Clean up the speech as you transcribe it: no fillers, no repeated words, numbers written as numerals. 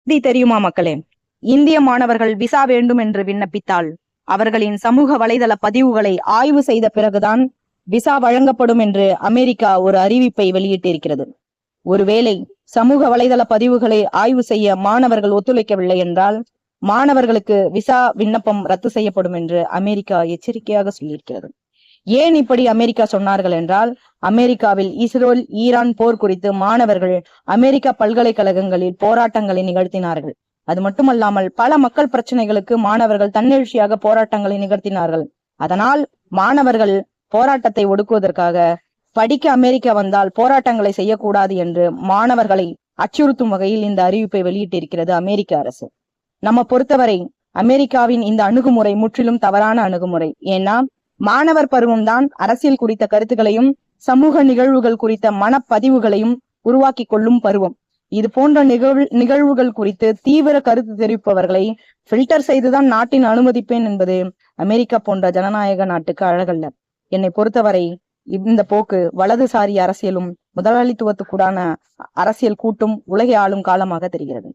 தெரியுமா மக்களே? இந்திய மாணவர்கள் விசா வேண்டும் என்று விண்ணப்பித்தால் அவர்களின் சமூக வலைதள பதிவுகளை ஆய்வு செய்த பிறகுதான் விசா வழங்கப்படும் என்று அமெரிக்கா ஒரு அறிவிப்பை வெளியிட்டிருக்கிறது. ஒருவேளை சமூக வலைதள பதிவுகளை ஆய்வு செய்ய மாணவர்கள் ஒத்துழைக்கவில்லை என்றால் மாணவர்களுக்கு விசா விண்ணப்பம் ரத்து செய்யப்படும் என்று அமெரிக்கா எச்சரிக்கையாக சொல்லியிருக்கிறது. ஏன் இப்படி அமெரிக்கா சொன்னார்கள் என்றால், அமெரிக்காவில் இஸ்ரேல் ஈரான் போர் குறித்து மாணவர்கள் அமெரிக்கா பல்கலைக்கழகங்களில் போராட்டங்களை நிகழ்த்தினார்கள். அது மட்டுமல்லாமல் பல மக்கள் பிரச்சனைகளுக்கு மாணவர்கள் தன்னெழுச்சியாக போராட்டங்களை நிகழ்த்தினார்கள். அதனால் மாணவர்கள் போராட்டத்தை ஒடுக்குவதற்காக படிக்க அமெரிக்கா வந்தால் போராட்டங்களை செய்யக்கூடாது என்று மாணவர்களை அச்சுறுத்தும் வகையில் இந்த அறிவிப்பை வெளியிட்டிருக்கிறது அமெரிக்க அரசு. நம்ம பொறுத்தவரை அமெரிக்காவின் இந்த அணுகுமுறை முற்றிலும் தவறான அணுகுமுறை. ஏன்னா மாணவர் பருவம்தான் அரசியல் குறித்த கருத்துக்களையும் சமூக நிகழ்வுகள் குறித்த மனப்பதிவுகளையும் உருவாக்கி கொள்ளும் பருவம். இது போன்ற நிகழ்வுகள் குறித்து தீவிர கருத்து தெரிவிப்பவர்களை ஃபில்டர் செய்துதான் நாட்டின் அனுமதிப்பேன் என்பது அமெரிக்கா போன்ற ஜனநாயக நாட்டுக்கு அழகல்ல. என்னை பொறுத்தவரை இந்த போக்கு வலதுசாரி அரசியலும் முதலாளித்துவத்துக்குடான அரசியல் கூட்டும் உலகை ஆளும் காலமாக தெரிகிறது.